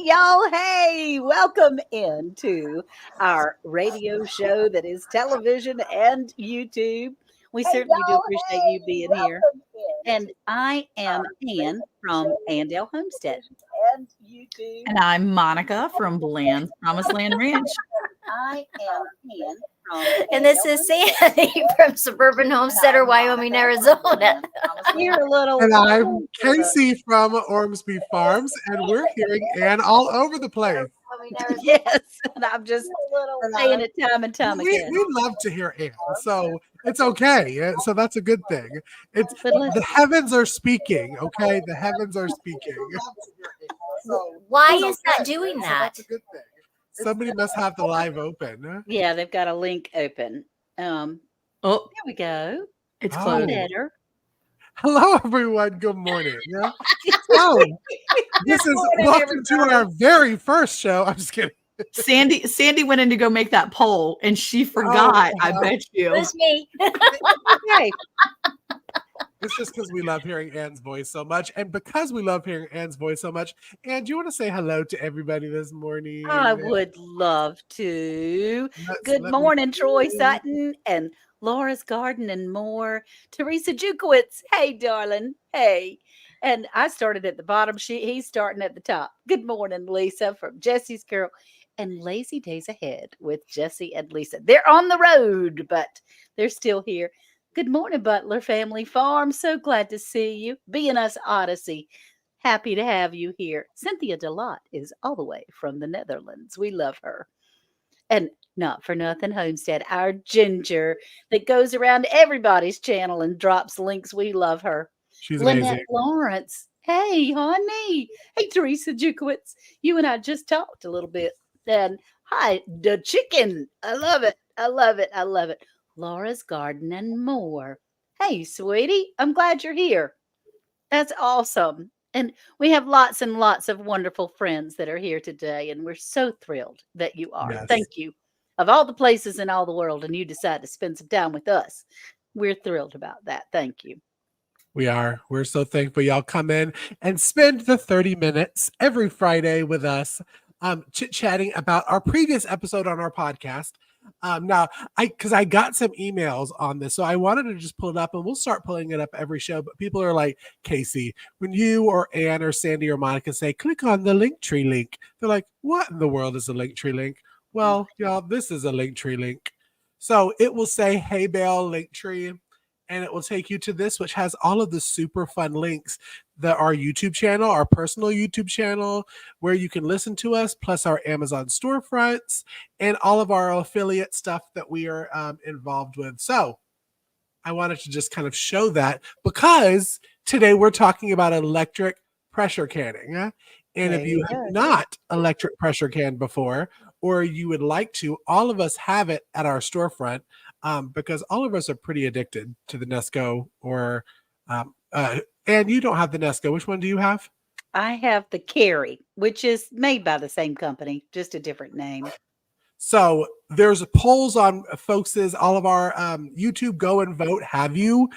y'all. Hey, welcome into our radio show that is television and YouTube. We certainly do appreciate you being here. And I am Ann from Andale Homestead and YouTube. And I'm Monica from Bland's Promised Land Ranch. I am Ann from And this is Sandy from Suburban Homesteader, Wyoming, Arizona. You're a little. And I'm Casey from Ormsby Farms, and we're hearing Ann all over the place. Yes, and I'm just saying it time and time We again. love to hear Ann, so it's okay. So that's a good thing. It's the heavens are speaking, okay? The heavens are speaking. Why is that doing So that? that's a good thing. Somebody must have the live open. Yeah, they've got a link open. Oh, There we go. it's Oh. closed. Better. Hello, everyone. Good morning. Yeah. Oh, this is welcome to our very first show. I'm just kidding. Sandy went in to go make that poll and she forgot. I bet It you. was me. Okay. It's just because we love hearing Ann's voice so much. And because we love hearing Ann's voice so much, Ann, do you want to say hello to everybody this morning? I would love to. Good Let me morning, Troy see. Sutton and Laura's Garden and more. Teresa Jukowitz. Hey, darling. Hey. And I started at the bottom. He's starting at the top. Good morning, Lisa from Jesse's Girl and Lazy Days Ahead with Jesse and Lisa. They're on the road, but they're still here. Good morning, Butler Family Farm. So glad to see you. B&S Odyssey. Happy to have you here. Cynthia Delot is all the way from the Netherlands. We love her. And not for nothing, Homestead, our Ginger that goes around everybody's channel and drops links. We love her. She's Lynette amazing. Lawrence. Hey, honey. Hey, Teresa Jukowitz. You and I just talked a little bit. And hi, the chicken. I love it. I love it. I love it. Laura's Garden and more. Hey, sweetie. I'm glad you're here. That's awesome. And we have lots and lots of wonderful friends that are here today. And we're so thrilled that you are. Yes. Thank you. Of all the places in all the world, and you decide to spend some time with us. We're thrilled about that. Thank you. We are. We're so thankful y'all come in and spend the 30 minutes every Friday with us, chit-chatting about our previous episode on our podcast. Now, because I got some emails on this, so I wanted to just pull it up, and we'll start pulling it up every show. But people are like, Casey, when you or Ann or Sandy or Monica say, click on the Linktree link, they're like, what in the world is a Linktree link? Well, y'all, this is a Linktree link. So it will say, hey, Bell, Linktree. And it will take you to this, which has all of the super fun links that our YouTube channel, our personal YouTube channel, where you can listen to us, plus our Amazon storefronts and all of our affiliate stuff that we are involved with. So I wanted to just kind of show that because today we're talking about electric pressure canning. And if you have not electric pressure canned before, or you would like to, all of us have it at our storefront. Because all of us are pretty addicted to the Nesco and you don't have the Nesco. Which one do you have? I have the Carry, which is made by the same company, just a different name. So there's polls on folks' all of our YouTube go and vote. Have you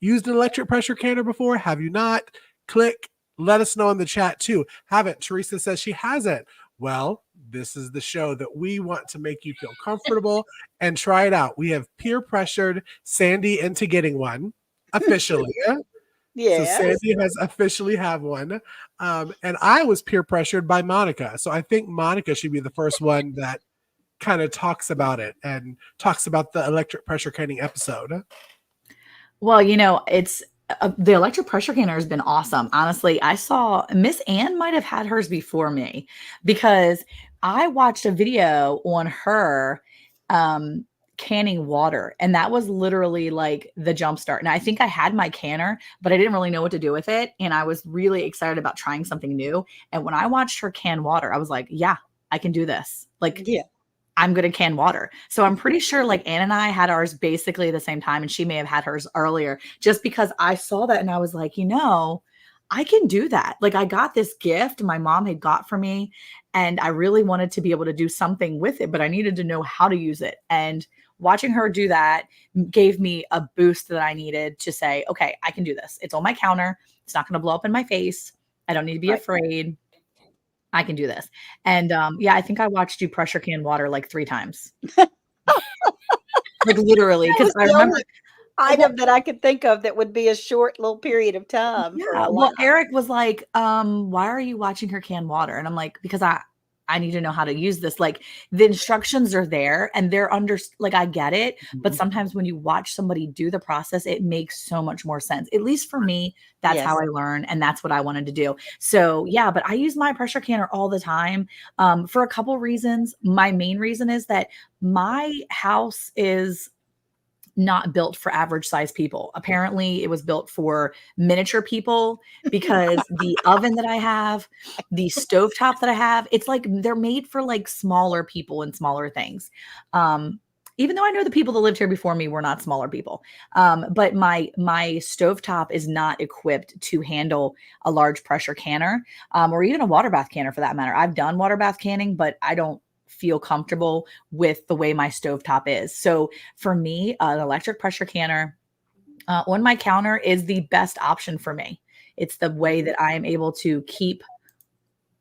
used an electric pressure canner before? Have you not? Click. Let us know in the chat too. Haven't. Teresa says she hasn't. Well, this is the show that we want to make you feel comfortable and try it out. We have peer pressured Sandy into getting one officially. Yeah. So Sandy has officially have one. And I was peer pressured by Monica. So I think Monica should be the first one that kind of talks about it and talks about the electric pressure canning episode. Well, it's the electric pressure canner has been awesome. Honestly, I saw Miss Ann might have had hers before me because I watched a video on her canning water, and that was literally like the jump start. And I think I had my canner, but I didn't really know what to do with it. And I was really excited about trying something new. And when I watched her can water, I was like, yeah, I can do this. Like, Yeah. I'm going to can water. So I'm pretty sure like Ann and I had ours basically at the same time, and she may have had hers earlier just because I saw that and I was like, I can do that. Like I got this gift my mom had got for me, and I really wanted to be able to do something with it, but I needed to know how to use it. And watching her do that gave me a boost that I needed to say, okay, I can do this. It's on my counter. It's not going to blow up in my face. I don't need to be afraid. I can do this. And yeah, I think I watched you pressure can water like 3 times. Like literally, That because was I the remember. only item that I could think of that would be a short little period of time for Yeah, a well, lot. Eric was like, "Why are you watching her can water?" And I'm like, "Because I need to know how to use this." Like the instructions are there and they're like I get it, but sometimes when you watch somebody do the process, it makes so much more sense. At least for me, that's how Yes. I learn and that's what I wanted to do. So, yeah, but I use my pressure canner all the time for a couple reasons. My main reason is that my house is not built for average size people. Apparently, it was built for miniature people because the oven that I have, the stovetop that I have, it's like they're made for like smaller people and smaller things. Even though I know the people that lived here before me were not smaller people. But my stovetop is not equipped to handle a large pressure canner or even a water bath canner for that matter. I've done water bath canning, but I don't feel comfortable with the way my stovetop is. So for me, an electric pressure canner on my counter is the best option for me. It's the way that I am able to keep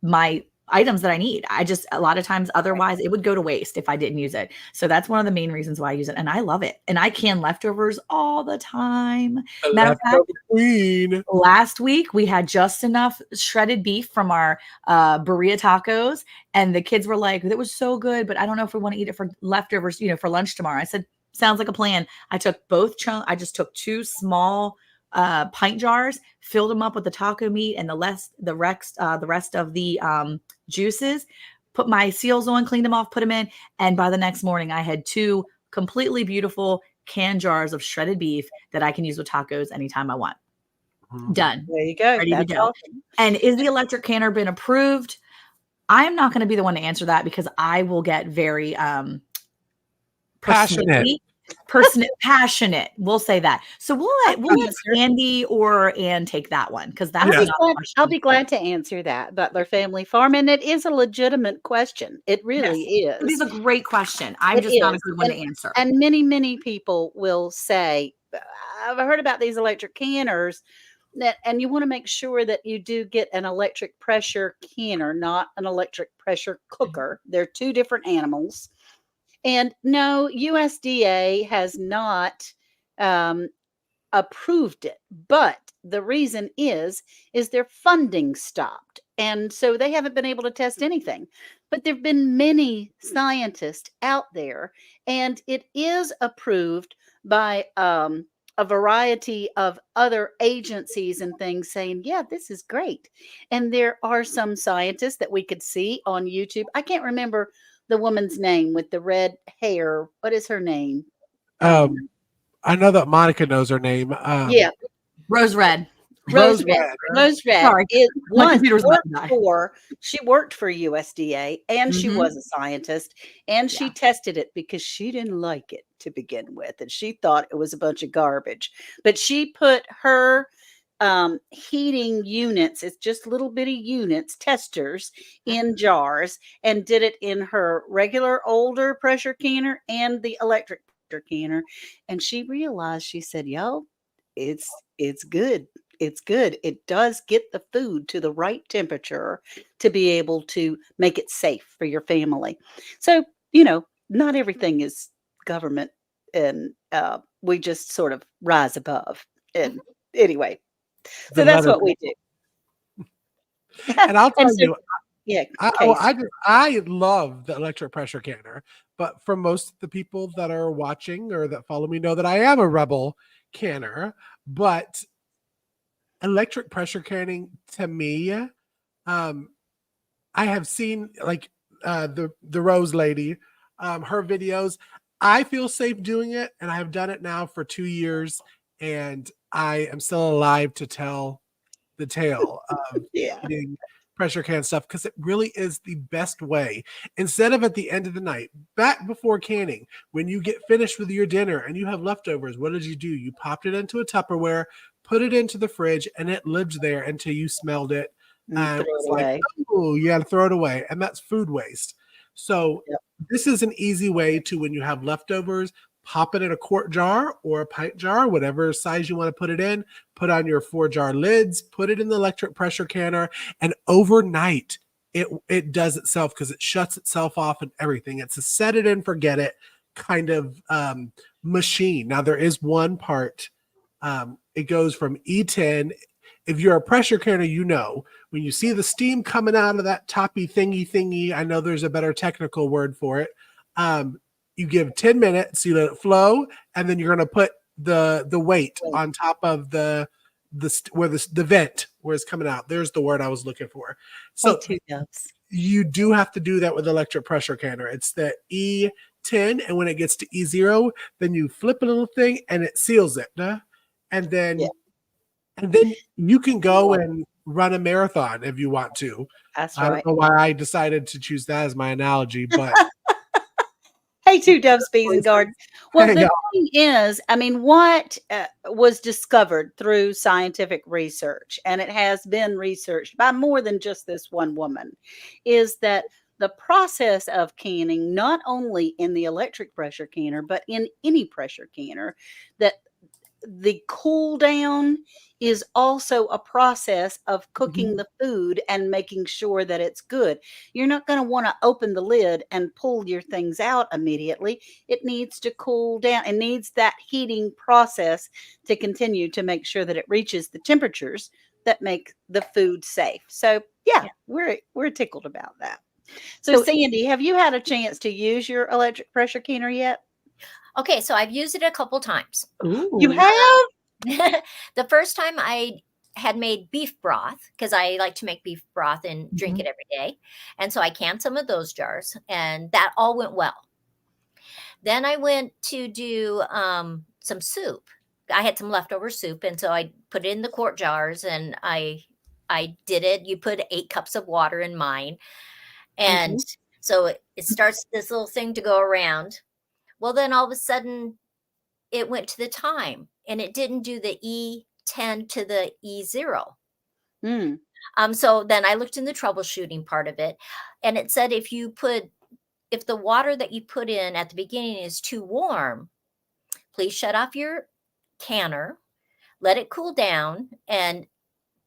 my items that I need. I just, a lot of times, otherwise, it would go to waste if I didn't use it. So that's one of the main reasons why I use it. And I love it. And I can leftovers all the time. The Matter of fact, leftover queen. last week we had just enough shredded beef from our burrito tacos, and the kids were like, "That was so good, but I don't know if we want to eat it for leftovers, for lunch tomorrow." I said, "Sounds like a plan." I took both chunks. I just took 2 small pint jars, filled them up with the taco meat and the rest of the juices. Put my seals on, cleaned them off, put them in, and by the next morning, I had 2 completely beautiful can jars of shredded beef that I can use with tacos anytime I want. Done. There you go. Ready to That's go. awesome. And is the electric canner been approved? I'm not going to be the one to answer that because I will get very Passionate. passionate. We'll say that. So we'll let Andy or Ann take that one because that's I'll be not glad, a question. I'll be glad to answer that, Butler Family Farm. And it is a legitimate question. It really It is is. a great question. I'm It just not a is. good one to answer. And many, many people will say, I've heard about these electric canners. And you want to make sure that you do get an electric pressure canner, not an electric pressure cooker. They're 2 different animals. And no, USDA has not um, approved it, but the reason is their funding stopped, and so they haven't been able to test anything. But there've been many scientists out there, and it is approved by a variety of other agencies and things saying, yeah, this is great. And there are some scientists that we could see on YouTube. I can't remember the woman's name with the red hair. What is her name? I know that Monica knows her name. Yeah, Rose Red. Rose Red. Red. Rose Red Sorry, is my once computer's about to die. she worked for USDA, and she Mhm. was a scientist, and she Yeah. tested it because she didn't like it to begin with, and she thought it was a bunch of garbage. But she put her heating units, it's just little bitty units, testers in jars, and did it in her regular older pressure canner and the electric pressure canner. And she realized, she said, yo, it's good. It's good. It does get the food to the right temperature to be able to make it safe for your family. So, not everything is government, and we just sort of rise above. And anyway, The so that's letter. what we do. And I'll And tell so, you, yeah, I Case. I love the electric pressure canner, but for most of the people that are watching or that follow me know that I am a rebel canner. But electric pressure canning to me, um, I have seen like the Rose lady, her videos. I feel safe doing it, and I have done it now for 2 years, and I am still alive to tell the tale of Yeah. eating pressure can stuff because it really is the best way. Instead of at the end of the night, back before canning, when you get finished with your dinner and you have leftovers, what did you do? You popped it into a Tupperware, put it into the fridge, and it lived there until you smelled it. Throw It was it like, away. oh, you got to throw it away. And that's food waste. So Yep. this is an easy way to, when you have leftovers, pop it in a quart jar or a pint jar, whatever size you want to put it in, put on your 4-jar lids, put it in the electric pressure canner, and overnight it does itself because it shuts itself off and everything. It's a set it and forget it kind of machine. Now there is one part. It goes from E10. If you're a pressure canner, you know when you see the steam coming out of that toppy thingy. I know there's a better technical word for it. You give 10 minutes, you let it flow, and then you're going to put the weight on top of the vent where it's coming out. There's the word I was looking for. So you do have to do that with electric pressure canner. It's the E10, and when it gets to E0, then you flip a little thing and it seals it. And then you can go and run a marathon if you want to. That's I right. don't know why I decided to choose that as my analogy, but Hey, two doves, bees, and garden. Well, Hey, the y'all. thing is, I mean, what was discovered through scientific research, and it has been researched by more than just this one woman, is that the process of canning, not only in the electric pressure canner, but in any pressure canner, that the cool down is also a process of cooking the food and making sure that it's good. You're not going to want to open the lid and pull your things out immediately. It needs to cool down. It needs that heating process to continue to make sure that it reaches the temperatures that make the food safe. So yeah. we're tickled about that. So Sandy, have you had a chance to use your electric pressure canner yet? Okay, so I've used it a couple times. Ooh. You have? The first time I had made beef broth, because I like to make beef broth and drink it every day. And so I canned some of those jars, and that all went well. Then I went to do some soup. I had some leftover soup, and so I put it in the quart jars, and I did it. You put 8 cups of water in mine. And so it starts this little thing to go around. Well, then all of a sudden it went to the time, and it didn't do the E10 to the E0. So then I looked in the troubleshooting part of it, and it said if the water that you put in at the beginning is too warm, please shut off your canner, let it cool down, and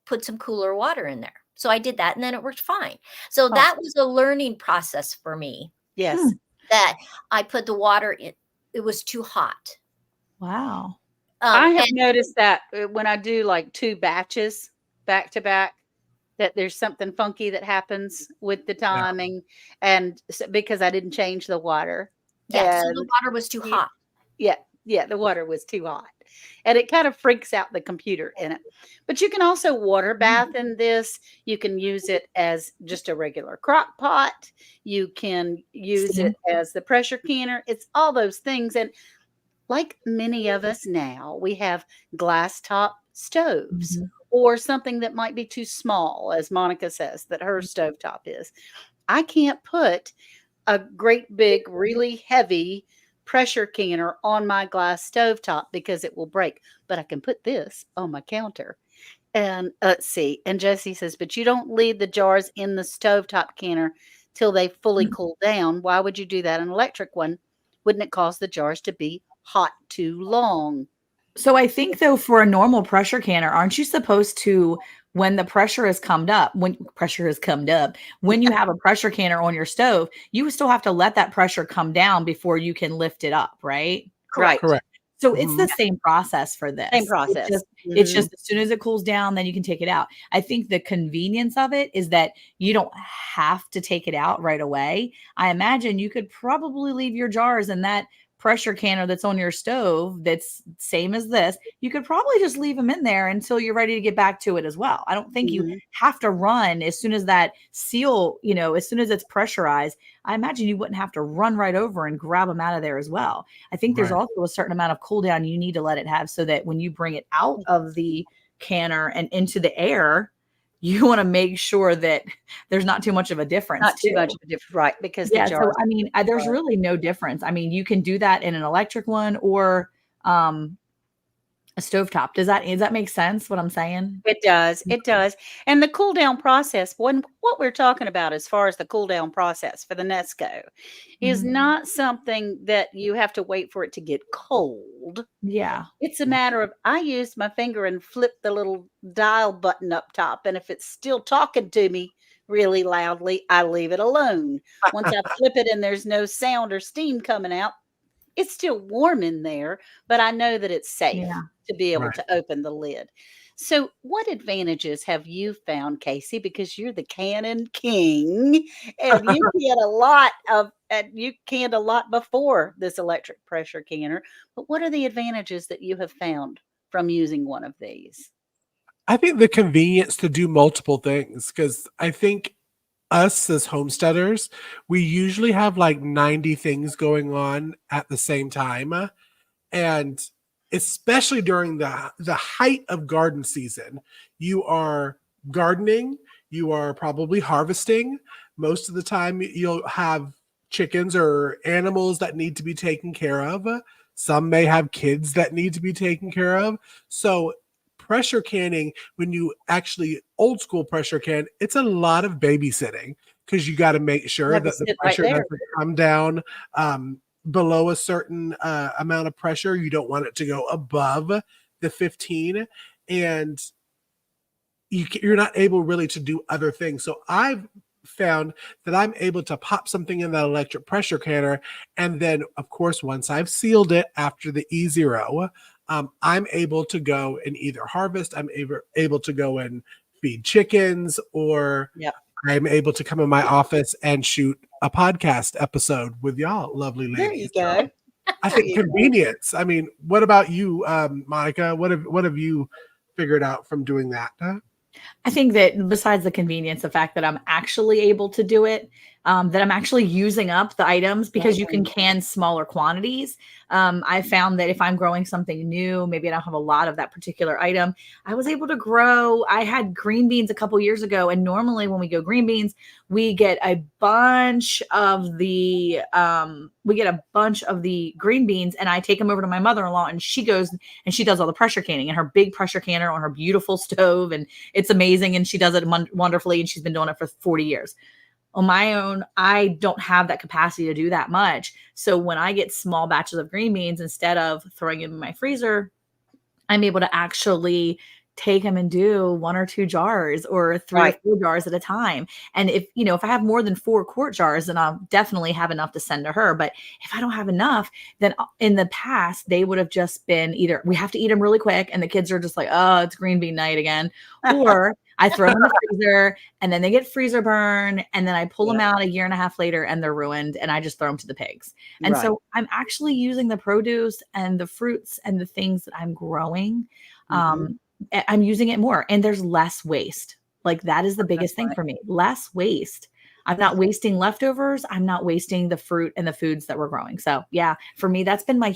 put some cooler water in there. So I did that, and then it worked fine. So that was a learning process for me. Yes. That I put the water in, it was too hot. Wow. I have noticed that when I do like 2 batches back to back, that there's something funky that happens with the timing, and because I didn't change the water. Yeah, so the water was too hot. Yeah, the water was too hot, and it kind of freaks out the computer in it. But you can also water bath in this. You can use it as just a regular crock pot. You can use it as the pressure canner. It's all those things. And like many of us now, we have glass top stoves or something that might be too small, as Monica says that her stovetop is. I can't put a great big, really heavy pressure canner on my glass stovetop because it will break, but I can put this on my counter. And let's see. And Jessie says, but you don't leave the jars in the stovetop canner till they fully cool down. Why would you do that? An electric one, wouldn't it cause the jars to be hot too long? So I think though, for a normal pressure canner, aren't you supposed to, when the pressure has come up, when you have a pressure canner on your stove, you still have to let that pressure come down before you can lift it up, right? Correct. So it's the same process for this. Same process. It's just as soon as it cools down, then you can take it out. I think the convenience of it is that you don't have to take it out right away. I imagine you could probably leave your jars in that pressure canner that's on your stove that's same as this. You could probably just leave them in there until you're ready to get back to it as well. I don't think you have to run as soon as that seal, as soon as it's pressurized. I imagine you wouldn't have to run right over and grab them out of there as well. I think there's also a certain amount of cool down you need to let it have so that when you bring it out of the canner and into the air, you want to make sure that there's not too much of a difference. Not too much of a difference, right? Because the jars. So I mean, there's really no difference. I mean, you can do that in an electric one or a stovetop. Does that make sense? What I'm saying? It does. It does. And the cool down process, what we're talking about as far as the cool down process for the Nesco is not something that you have to wait for it to get cold. Yeah. It's a matter of I used my finger and flipped the little dial button up top. And if it's still talking to me really loudly, I leave it alone. Once I flip it and there's no sound or steam coming out, it's still warm in there, but I know that it's safe Yeah. to be able Right. to open the lid. So, what advantages have you found, Casey? Because you're the canning king, and you canned a lot before this electric pressure canner. But what are the advantages that you have found from using one of these? I think the convenience to do multiple things, because I think us as homesteaders, we usually have like 90 things going on at the same time. And especially during the height of garden season, you are gardening, you are probably harvesting. Most of the time you'll have chickens or animals that need to be taken care of. Some may have kids that need to be taken care of. So pressure canning, when you actually old school pressure can, it's a lot of babysitting, because you got to make You sure have to that the sit right pressure there. doesn't come down below a certain amount of pressure. You don't want it to go above the 15, and you're not able really to do other things. So I've found that I'm able to pop something in that electric pressure canner, and then of course once I've sealed it after the E0, I'm able to go and either harvest, I'm able to go and feed chickens, or Yep. I'm able to come in my office and shoot a podcast episode with y'all, lovely ladies. There you go. I There think you go. convenience. I mean, what about you, Monica? What have you figured out from doing that? I think that besides the convenience, the fact that I'm actually able to do it, that I'm actually using up the items, because you can can smaller quantities. I found that if I'm growing something new, maybe I don't have a lot of that particular item, I was able to grow. I had green beans a couple years ago, and normally when we go green beans, we get a bunch of the green beans, and I take them over to my mother-in-law, and she goes and she does all the pressure canning in her big pressure canner on her beautiful stove, and it's amazing, and she does it wonderfully, and she's been doing it for 40 years. On my own, I don't have that capacity to do that much. So when I get small batches of green beans, instead of throwing them in my freezer, I'm able to actually take them and do 1 or 2 jars, or 3 or 4 jars at a time. And if I have more than 4 quart jars, then I'll definitely have enough to send to her. But if I don't have enough, then in the past, they would have just been either we have to eat them really quick, and the kids are just like, oh, it's green bean night again. Or I throw them in the freezer, and then they get freezer burn, and then I pull them out a year and a half later, and they're ruined, and I just throw them to the pigs. And so I'm actually using the produce and the fruits and the things that I'm growing. I'm using it more, and there's less waste. Like, that is the biggest thing for me. Less waste. I'm not wasting leftovers. I'm not wasting the fruit and the foods that we're growing. So yeah, for me, that's been my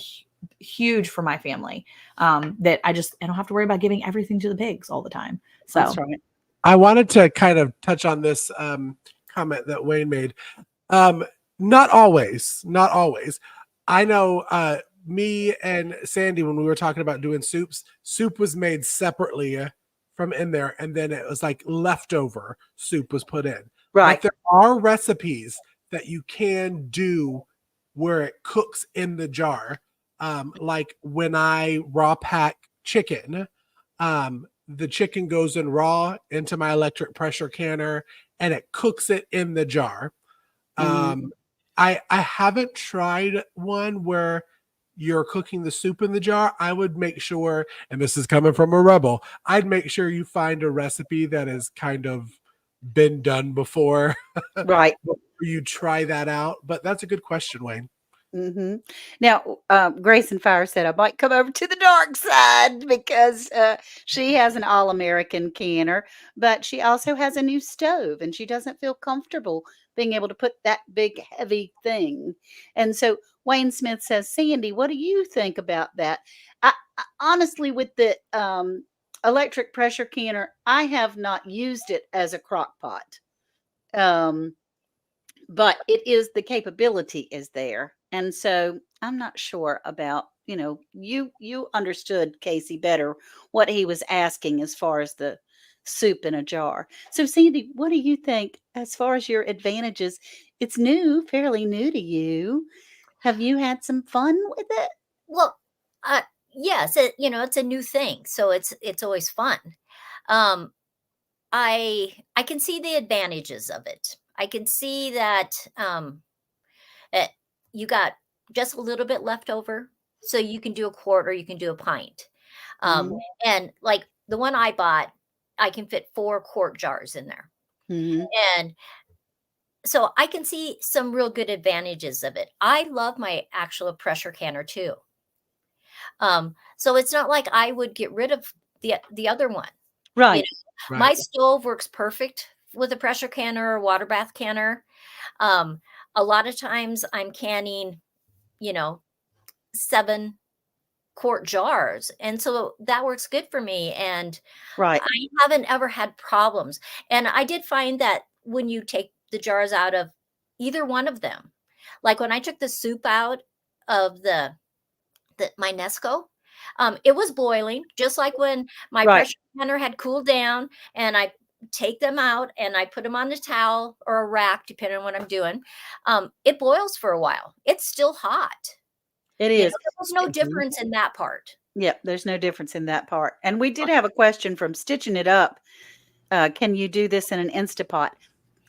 huge for my family. That I don't have to worry about giving everything to the pigs all the time. So That's right. I wanted to kind of touch on this comment that Wayne made. Not always. I know me and Sandy, when we were talking about doing soup was made separately from in there, and then it was like leftover soup was put in. Right. But there are recipes that you can do where it cooks in the jar. Like when I raw pack chicken, the chicken goes in raw into my electric pressure canner, and it cooks it in the jar. I haven't tried one where you're cooking the soup in the jar. I would make sure, and this is coming from a rebel, I'd make sure you find a recipe that has kind of been done before. Right. You try that out. But that's a good question, Wayne. Now, Grace and Fire said I might come over to the dark side because she has an all-American canner, but she also has a new stove, and she doesn't feel comfortable being able to put that big, heavy thing. And so Wayne Smith says, Sandy, what do you think about that? Honestly, with the electric pressure canner, I have not used it as a crock pot. But the capability is there. And so I'm not sure about, you understood Casey better what he was asking as far as the soup in a jar. So Sandy, what do you think as far as your advantages? It's fairly new to you. Have you had some fun with it? Well, yes, it's a new thing, so it's always fun. Um, I can see the advantages of it. I can see that eh, you got just a little bit left over, so you can do a quart or you can do a pint. Mhm. And like the one I bought, I can fit 4 quart jars in there. Mhm. And so I can see some real good advantages of it. I love my actual pressure canner too. So it's not like I would get rid of the other one. You Right. know, my Right. stove works perfect with a pressure canner or water bath canner. Um, a lot of times I'm canning, you know, 7 quart jars, and so that works good for me. And Right. I haven't ever had problems. And I did find that when you take the jars out of either one of them, like when I took the soup out of my Nesco, it was boiling, just like when my Right. pressure canner had cooled down, and I take them out and I put them on the towel or a rack, depending on what I'm doing. It boils for a while. It's still hot. It You know, is. there was no Mhm. difference in that part. Yep, there's no difference in that part. And we did have a question from Stitching It Up. Can you do this in an Instapot?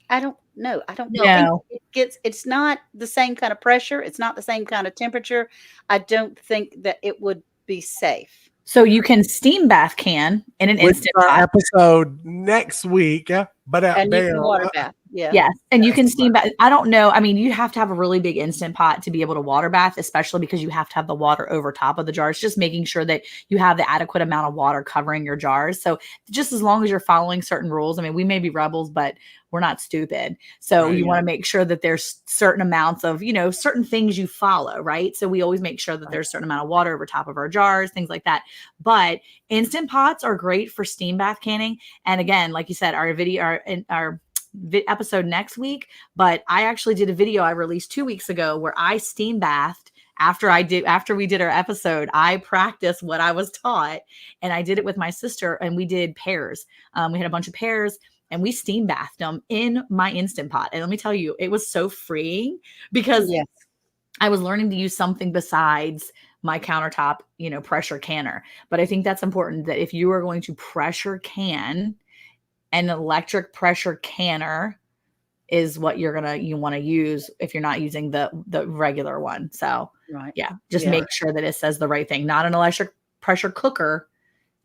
I don't know. I don't No. think No. it's not the same kind of pressure. It's not the same kind of temperature. I don't think that it would be safe. So you can steam bath can in an Which is instant our pot. episode next week. But And you can Bam. water bath. Yeah. Yes, and you Yes. can steam bath. I don't know. I mean, you have to have a really big instant pot to be able to water bath, especially because you have to have the water over top of the jars, just making sure that you have the adequate amount of water covering your jars. So just as long as you're following certain rules, I mean, we may be rebels, but we're not stupid. So Right. you want to make sure that there's certain amounts of, certain things you follow, right? So we always make sure that there's a certain amount of water over top of our jars, things like that. But instant pots are great for steam bath canning. And again, like you said, our episode next week, but I actually did a video I released 2 weeks ago where I steam bathed after we did our episode. I practiced what I was taught, and I did it with my sister, and we did pears. We had a bunch of pears, and we steam bathed them in my instant pot. And let me tell you, it was so freeing because Yes. I was learning to use something besides my countertop, pressure canner. But I think that's important, that if you are going to pressure can, an electric pressure canner is what you want to use if you're not using the regular one. So Right. yeah, just Yeah. make sure that it says the right thing. Not an electric pressure cooker.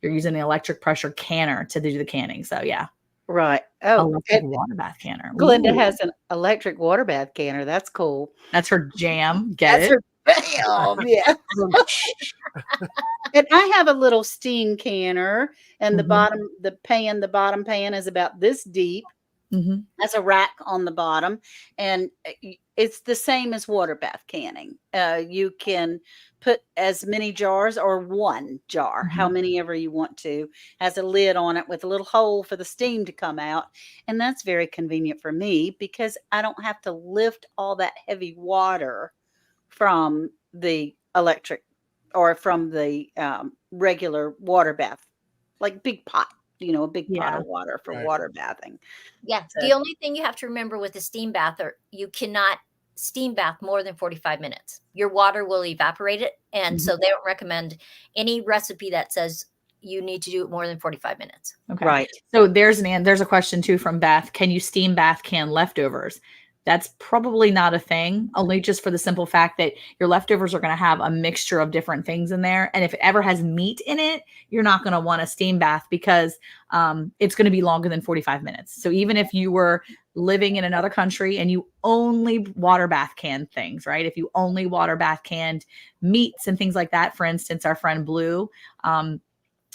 You're using the electric pressure canner to do the canning. So yeah, Right. Oh, electric water bath canner. Glenda Ooh, has an electric water bath canner. That's cool. that's her jam. Get That's it? her bam. Yeah. And I have a little steam canner, and the Mhm. bottom pan is about this deep. Mhm. Has a rack on the bottom, and it's the same as water bath canning. You can put as many jars or one jar, how Mhm. many ever you want to. Has a lid on it with a little hole for the steam to come out, and that's very convenient for me because I don't have to lift all that heavy water from the electric or from the regular water bath, like big pot, a big pot Yeah. of water for Right. water bathing. Yeah. So, The only thing you have to remember with a steam bath, or you cannot steam bath more than 45 minutes. Your water will evaporate it. And Mhm. so they don't recommend any recipe that says you need to do it more than 45 minutes. Okay. right. So there's a question too from Beth. Can you steam bath can leftovers? That's probably not a thing, only just for the simple fact that your leftovers are going to have a mixture of different things in there. And if it ever has meat in it, you're not going to want a steam bath because it's going to be longer than 45 minutes. So even if you were living in another country and you only water bath can things, right? If you only water bath canned meats and things like that, for instance, our friend Blue,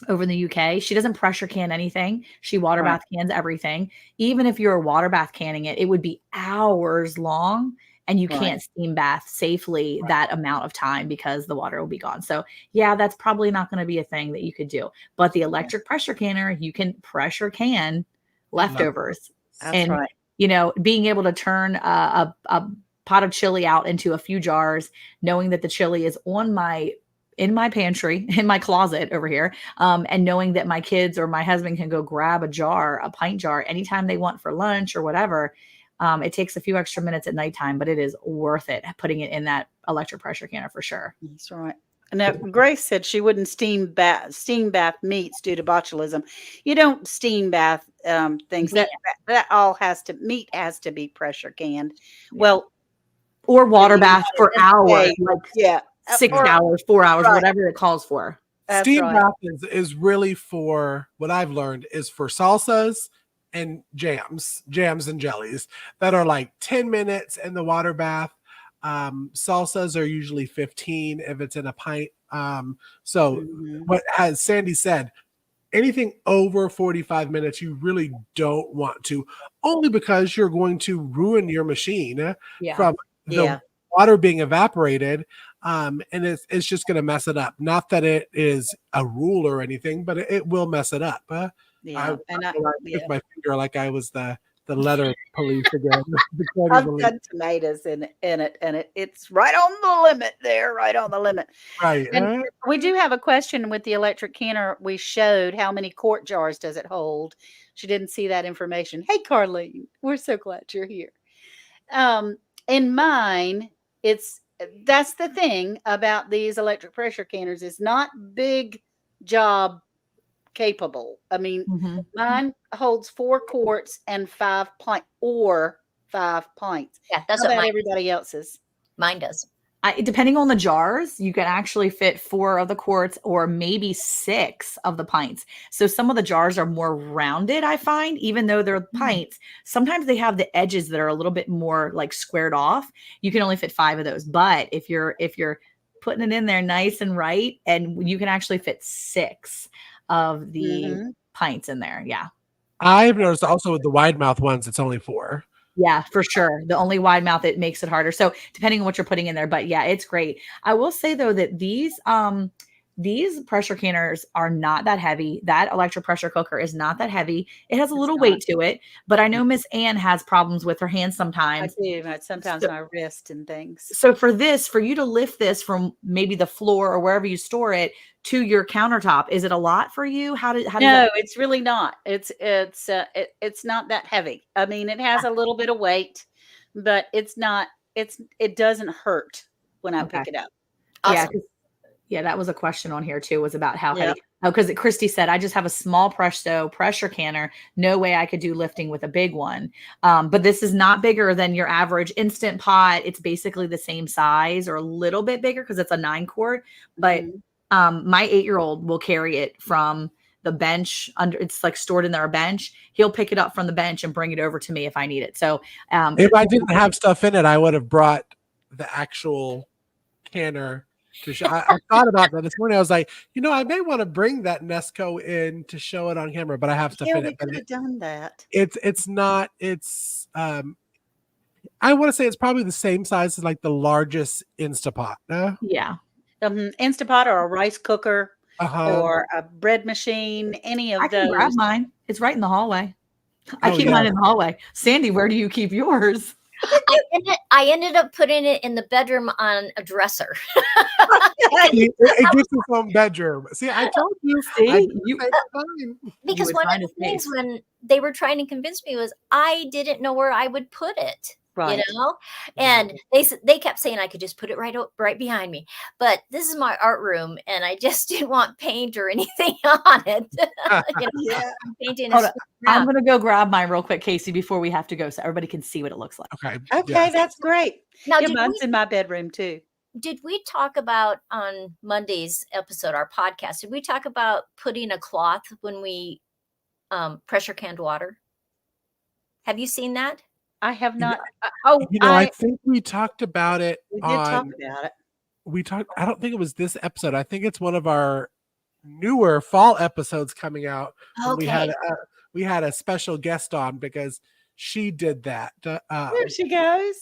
over in the UK, she doesn't pressure can anything. She water Right. bath cans everything. Even if you're water bath canning it, it would be hours long, and you Right. can't steam bath safely that amount of time because the water will be gone. So yeah, that's probably not going to be a thing that you could do. But the electric pressure canner, you can pressure can leftovers. That's And right. being able to turn a pot of chili out into a few jars, knowing that the chili is in my pantry, in my closet over here, and knowing that my kids or my husband can go grab a pint jar anytime they want for lunch or whatever. It takes a few extra minutes at nighttime, but it is worth it putting it in that electric pressure canner for sure. That's right. Now, Grace said she wouldn't steam bath meats due to botulism. You don't steam bath things. That all meat has to be pressure canned. Yeah. Well, or water bath for hours, like yeah, 6 hours, 4 hours, right. whatever it calls for. That's Steam right. bath is really for what I've learned is for salsas and jams and jellies that are like 10 minutes in the water bath. Salsas are usually 15 if it's in a pint. So what as Sandy said, anything over 45 minutes, you really don't want to, only because you're going to ruin your machine from the water being evaporated. And it's just going to mess it up. Not that it is a rule or anything, but it will mess it up. I picked my finger like I was the leather police again. I've done tomatoes in it, and it's right on the limit there, right on the limit. Right. And we do have a question with the electric canner. We showed how many quart jars does it hold. She didn't see that information. Hey, Carlene, we're so glad you're here. In mine, that's the thing about these electric pressure canners. It's not big job capable. I mean, mine holds 4 quarts and 5 pints. Yeah, that's How what about everybody else's? Mine does. Depending on the jars, you can actually fit 4 of the quarts or maybe 6 of the pints. So some of the jars are more rounded, I find, even though they're pints. Sometimes they have the edges that are a little bit more like squared off. You can only fit 5 of those. But if you're putting it in there nice and right, and you can actually fit 6 of the pints in there. Yeah. I've noticed also with the wide mouth ones, it's only 4. Yeah, for sure. The only wide mouth, it makes it harder. So depending on what you're putting in there, but yeah, it's great. I will say though that these pressure canners are not that heavy. That electric pressure cooker is not that heavy. It has a little weight to it, but I know Miss Ann has problems with her hands sometimes. I do. Sometimes my wrist and things. So for you to lift this from maybe the floor or wherever you store it to your countertop, is it a lot for you? No, it's really not. It's not that heavy. I mean, it has a little bit of weight, but it doesn't hurt when I pick it up. Awesome. Yeah, that was a question on here too, was about how heavy. Oh, because Christy said, I just have a small pressure canner. No way I could do lifting with a big one. But this is not bigger than your average Instant Pot. It's basically the same size or a little bit bigger because it's a 9 quart. But my 8-year-old will carry it from the bench it's like stored in their bench. He'll pick it up from the bench and bring it over to me if I need it. So if I didn't have stuff in it, I would have brought the actual canner to show. I thought about that this morning. I was like, I may want to bring that Nesco in to show it on camera, but I have stuff in it. We could have done that. It's not. It's I want to say it's probably the same size as like the largest Instapot. Yeah. Instapot or a rice cooker or a bread machine, any of those. I can grab mine. It's right in the hallway. I keep mine in the hallway. Sandy, where do you keep yours? I ended up putting it in the bedroom on a dresser. It gets its own bedroom. See, I told you. Because one of the things when they were trying to convince me was I didn't know where I would put it. Right. And they kept saying I could just put it right behind me. But this is my art room, and I just didn't want paint or anything on it. I'm painting. I'm going to go grab mine real quick, Casey, before we have to go, so everybody can see what it looks like. Okay, that's great. Now, mine's in my bedroom too. Did we talk about on Monday's episode, our podcast? Did we talk about putting a cloth when we pressure canned water? Have you seen that? I have not. I think we talked about it. We did talk about it. I don't think it was this episode. I think it's one of our newer fall episodes coming out. Okay. We had a special guest on because she did that. There she goes.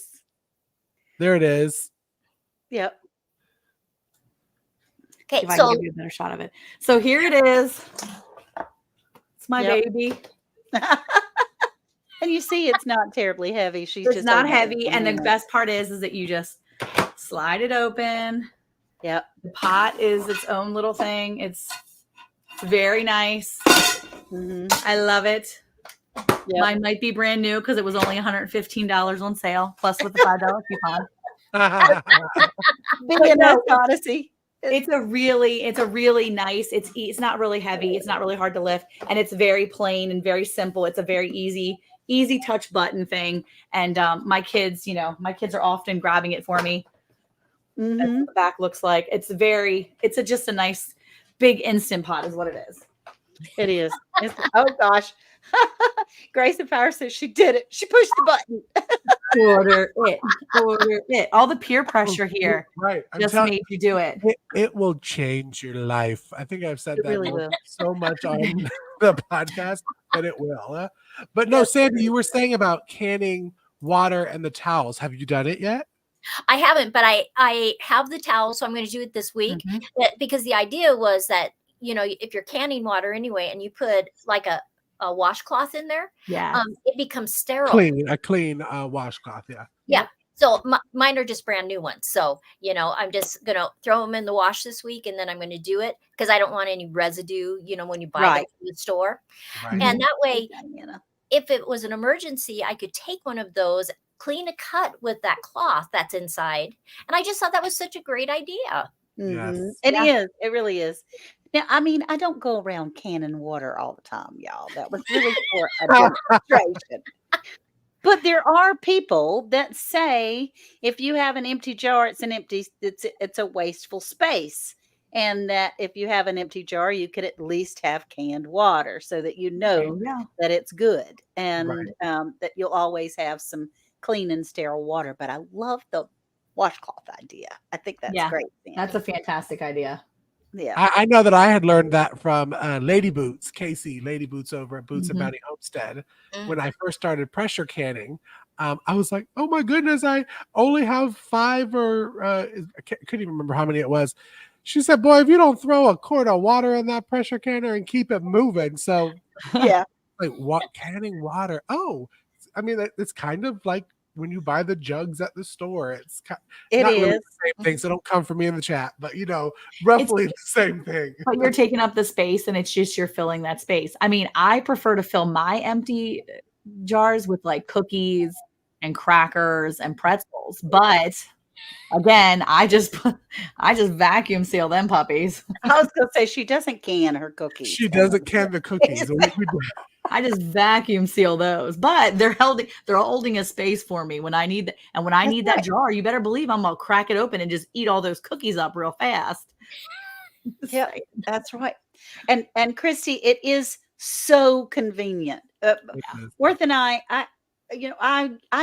There it is. Yep. Okay, if I can give you a better shot of it. So here it is. It's my baby. And you see, it's not terribly heavy. It's just not heavy. And the best part is that you just slide it open. Yep. The pot is its own little thing. It's very nice. I love it. Yep. Mine might be brand new because it was only $115 on sale, plus with the $5 coupon. Being an Odyssey. It's a really nice, it's not really heavy. It's not really hard to lift. And it's very plain and very simple. It's a very easy touch button thing. And my kids are often grabbing it for me. That's what the back looks like. It's just a nice big Instant Pot is what it is. It is. Oh gosh. Grace and Power says she did it. She pushed the button. Order it. All the peer pressure here Right. just made you do it. It will change your life. I think I've said It that really will. so much on the podcast, but it will. But no, Sandy, you were saying about canning water and the towels. Have you done it yet? I haven't, but I have the towel, so I'm going to do it this week. Because the idea was that, if you're canning water anyway, and you put like a washcloth in there, it becomes sterile. A clean washcloth, yeah. Yeah. So mine are just brand new ones. So, I'm just going to throw them in the wash this week, and then I'm going to do it because I don't want any residue, when you buy them from the store. Right. And that way, if it was an emergency, I could take one of those, clean a cut with that cloth that's inside. And I just thought that was such a great idea. Yes. It is. It really is. Now, I mean, I don't go around canning water all the time, y'all. That was really for a demonstration. But there are people that say if you have an empty jar, it's a wasteful space. And that if you have an empty jar, you could at least have canned water so that that it's good and that you'll always have some clean and sterile water. But I love the washcloth idea. I think that's great. Sandy. That's a fantastic idea. Yeah. I know that I had learned that from Lady Boots, Casey, Lady Boots over at Boots and Bounty Homestead. When I first started pressure canning, I was like, oh my goodness, I only have 5 or I couldn't even remember how many it was. She said, boy, if you don't throw a quart of water in that pressure canner and keep it moving. So like canning water. Oh, I mean, it's kind of like when you buy the jugs at the store. It's not really the same thing. So don't come for me in the chat, but roughly the same thing. But you're taking up the space and it's just you're filling that space. I mean, I prefer to fill my empty jars with like cookies and crackers and pretzels, but again, I just vacuum seal them puppies. I was going to say she doesn't can her cookies. She doesn't can the cookies. I just vacuum seal those, but they're holding a space for me when I need that. And when I need that jar, you better believe I'm gonna crack it open and just eat all those cookies up real fast. Yeah, that's right. And Christy, it is so convenient. Worth and I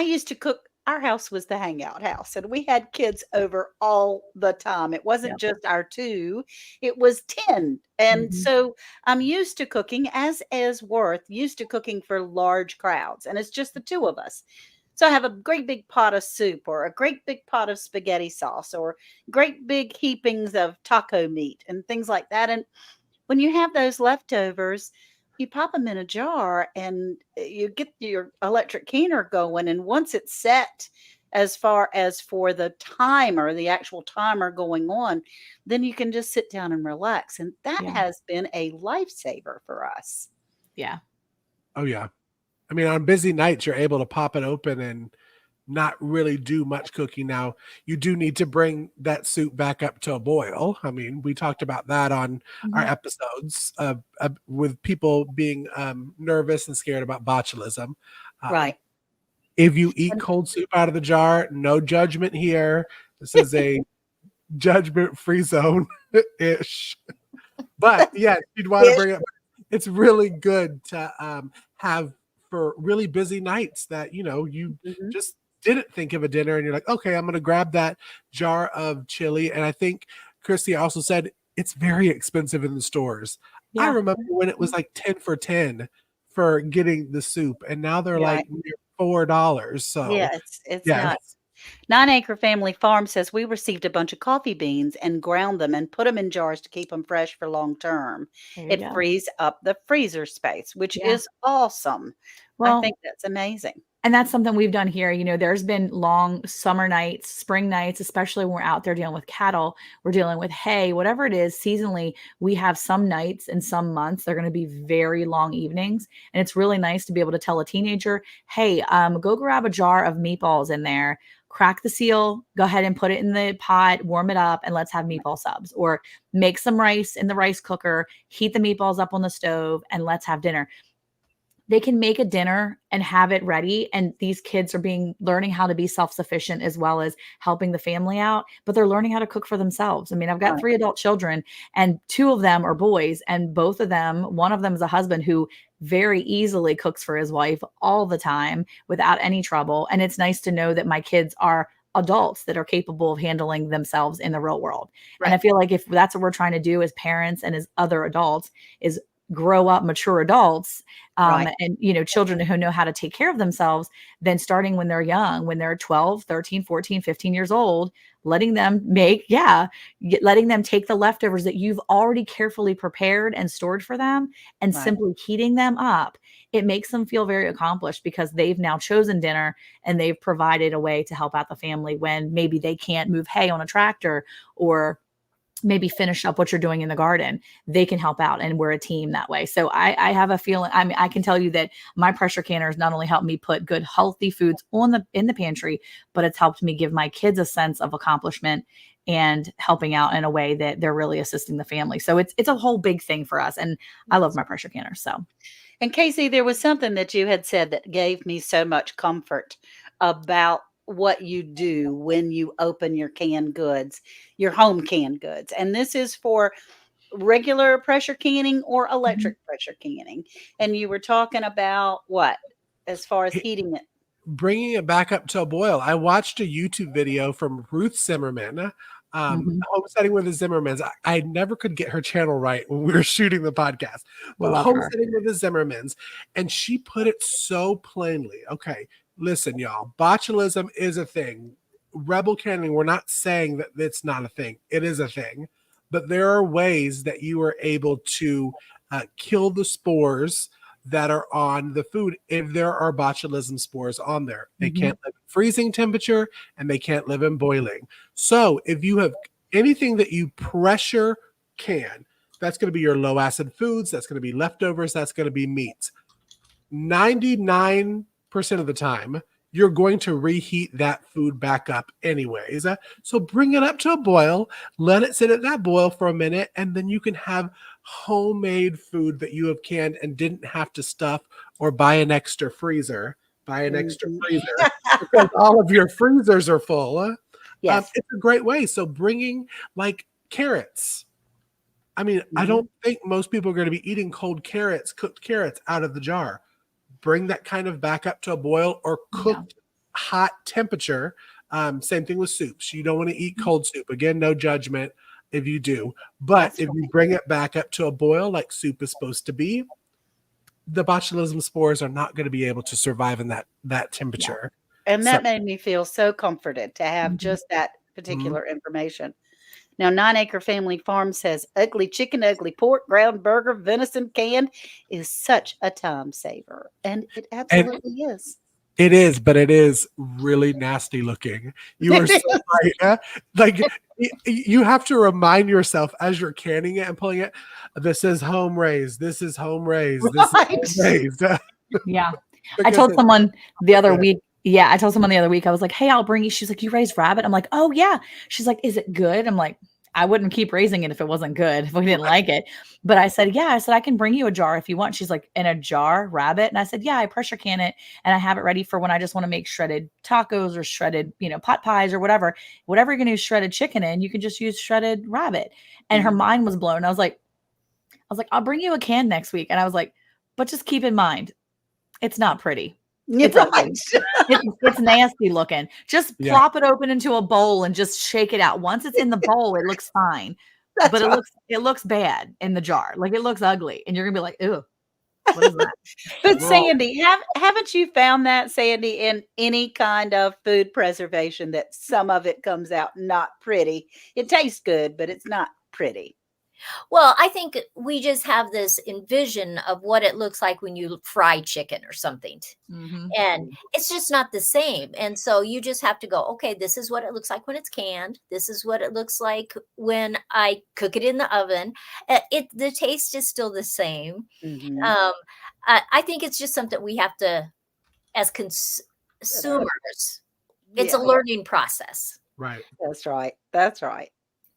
used to cook. Our house was the hangout house, and we had kids over all the time. It wasn't just our 2, it was 10. And so I'm used to cooking, as is Worth, used to cooking for large crowds, and it's just the 2 of us. So I have a great big pot of soup or a great big pot of spaghetti sauce or great big heapings of taco meat and things like that. And when you have those leftovers, you pop them in a jar and you get your electric canner going. And once it's set, as far as for the timer, the actual timer going on, then you can just sit down and relax. And that has been a lifesaver for us. Yeah. Oh, yeah. I mean, on busy nights, you're able to pop it open and not really do much cooking. Now, you do need to bring that soup back up to a boil. I mean, we talked about that on our episodes with people being nervous and scared about botulism. Right. If you eat cold soup out of the jar, no judgment here. This is a judgment-free zone-ish. But yeah, you'd want to bring it. It's really good to have for really busy nights that, you just didn't think of a dinner and you're like, okay, I'm going to grab that jar of chili. And I think Christy also said it's very expensive in the stores. I remember when it was like 10 for 10 for getting the soup, and now they're like near $4. So it's nuts. 9 Acre Family Farm says we received a bunch of coffee beans and ground them and put them in jars to keep them fresh for long term. It frees up the freezer space, which is awesome. Well, I think that's amazing. And that's something we've done here. There's been long summer nights, spring nights, especially when we're out there dealing with cattle, we're dealing with hay, whatever it is seasonally. We have some nights and some months, they're going to be very long evenings. And it's really nice to be able to tell a teenager, hey, go grab a jar of meatballs in there, crack the seal, go ahead and put it in the pot, warm it up, and let's have meatball subs. Or make some rice in the rice cooker, heat the meatballs up on the stove, and let's have dinner. They can make a dinner and have it ready. And these kids are learning how to be self-sufficient as well as helping the family out, but they're learning how to cook for themselves. I mean, I've got 3 adult children and 2 of them are boys, and both of them, one of them is a husband who very easily cooks for his wife all the time without any trouble. And it's nice to know that my kids are adults that are capable of handling themselves in the real world. Right. And I feel like if that's what we're trying to do as parents and as other adults is grow up mature adults, and, you know, children who know how to take care of themselves, then starting when they're young, when they're 12, 13, 14, 15 years old, letting them letting them take the leftovers that you've already carefully prepared and stored for them and simply heating them up. It makes them feel very accomplished because they've now chosen dinner and they've provided a way to help out the family when maybe they can't move hay on a tractor or maybe finish up what you're doing in the garden. They can help out, and we're a team that way. So I have a feeling, I mean, I can tell you that my pressure canners not only helped me put good, healthy foods in the pantry, but it's helped me give my kids a sense of accomplishment and helping out in a way that they're really assisting the family. So it's a whole big thing for us. And I love my pressure canners. So. And Casey, there was something that you had said that gave me so much comfort about what you do when you open your canned goods, your home canned goods. And this is for regular pressure canning or electric pressure canning. And you were talking about what as far as heating it? Bringing it back up to a boil. I watched a YouTube video from Ruth Zimmerman, homesteading with the Zimmermans. I never could get her channel right when we were shooting the podcast, but homesteading with the Zimmermans. And she put it so plainly. Okay, listen, y'all, botulism is a thing. Rebel canning, we're not saying that it's not a thing. It is a thing. But there are ways that you are able to kill the spores that are on the food if there are botulism spores on there. They can't live in freezing temperature and they can't live in boiling. So if you have anything that you pressure can, that's going to be your low acid foods, that's going to be leftovers, that's going to be meats. 99% of the time, you're going to reheat that food back up anyways. So bring it up to a boil, let it sit at that boil for a minute, and then you can have homemade food that you have canned and didn't have to stuff or buy an extra freezer. Because all of your freezers are full. Yes. It's a great way. So bringing like carrots. I mean, I don't think most people are going to be eating cold carrots, cooked carrots out of the jar. Bring that kind of back up to a boil or cooked hot temperature. Same thing with soups. You don't want to eat cold soup. Again, no judgment if you do. But if you bring it back up to a boil like soup is supposed to be, the botulism spores are not going to be able to survive in that temperature. And that made me feel so comforted to have just that particular information. Now, 9 Acre Family Farm says ugly chicken, ugly pork, ground burger, venison canned is such a time saver. And it absolutely is. It is, but it is really nasty looking. You are so right. Like you have to remind yourself as you're canning it and pulling it, this is home raised. This is home raised. This is home raised. Yeah. I told someone the other week. Yeah, I told someone the other week, I was like, hey, I'll bring you. She's like, you raised rabbit? I'm like, oh, yeah. She's like, is it good? I'm like, I wouldn't keep raising it if it wasn't good, if we didn't like it. But I said, yeah, I can bring you a jar if you want. She's like, in a jar, rabbit? And I said, yeah, I pressure can it and I have it ready for when I just want to make shredded tacos or shredded, pot pies or whatever. Whatever you're going to use shredded chicken in, you can just use shredded rabbit. And her mind was blown. I was like, I'll bring you a can next week. And I was like, but just keep in mind, it's not pretty. It's it's nasty looking. Just plop it open into a bowl and just shake it out. Once it's in the bowl, it looks fine. But it looks bad in the jar. Like it looks ugly. And you're gonna be like, ew, what is that? But Sandy, haven't you found that, Sandy, in any kind of food preservation that some of it comes out not pretty? It tastes good, but it's not pretty. Well, I think we just have this envision of what it looks like when you fry chicken or something. And it's just not the same. And so you just have to go, okay, this is what it looks like when it's canned. This is what it looks like when I cook it in the oven. The taste is still the same. I think it's just something we have to, as consumers, it's a learning process. Right. That's right. That's right.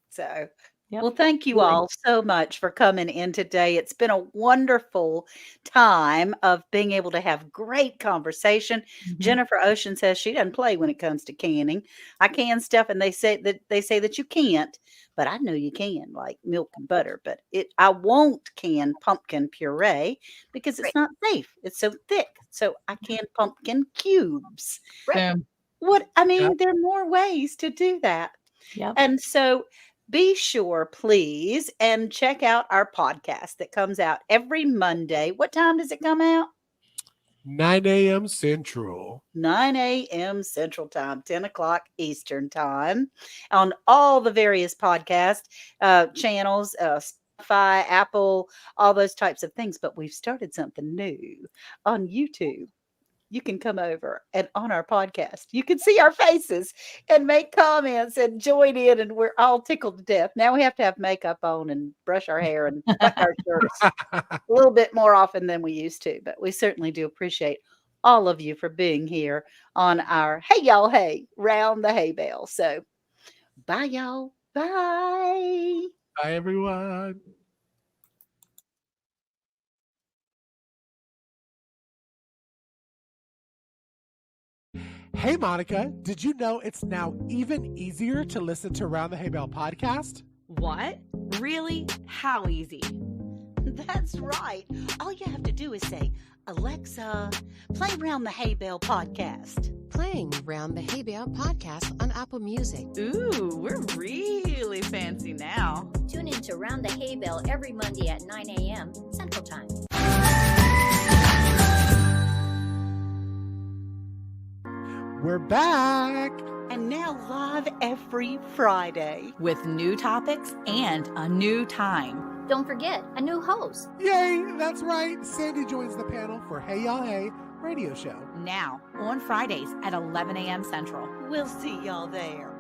So, Yep. well, thank you Really. all so much for coming in today. It's been a wonderful time of being able to have great conversation. Mhm. Jennifer Ocean says she doesn't play when it comes to canning. I can stuff, and they say that you can't, but I know you can, like milk and butter. But I won't can pumpkin puree because it's Right. not safe. It's so thick. So I can pumpkin cubes. Right. Boom. There are more ways to do that. Yep. And so be sure, please, and check out our podcast that comes out every Monday. What time does it come out? 9 a.m. Central. 9 a.m. Central Time, 10 o'clock Eastern Time, on all the various podcast channels, Spotify, Apple, all those types of things. But we've started something new on YouTube. You can come over and on our podcast, you can see our faces and make comments and join in, and we're all tickled to death. Now we have to have makeup on and brush our hair and button our shirts a little bit more often than we used to, but we certainly do appreciate all of you for being here on our Hey Y'all Hey round the hay bale. So bye y'all. Bye. Bye, everyone. Hey, Monica, did you know it's now even easier to listen to Round the Hay Bale podcast? What? Really? How easy? That's right. All you have to do is say, Alexa, play Round the Hay Bale podcast. Playing Round the Hay Bale podcast on Apple Music. Ooh, we're really fancy now. Tune in to Round the Hay Bale every Monday at 9 a.m. Central Time. We're back. And now live every Friday. With new topics and a new time. Don't forget, a new host. Yay, that's right. Sandy joins the panel for Hey Y'all Hey radio show. Now, on Fridays at 11 a.m. Central. We'll see y'all there.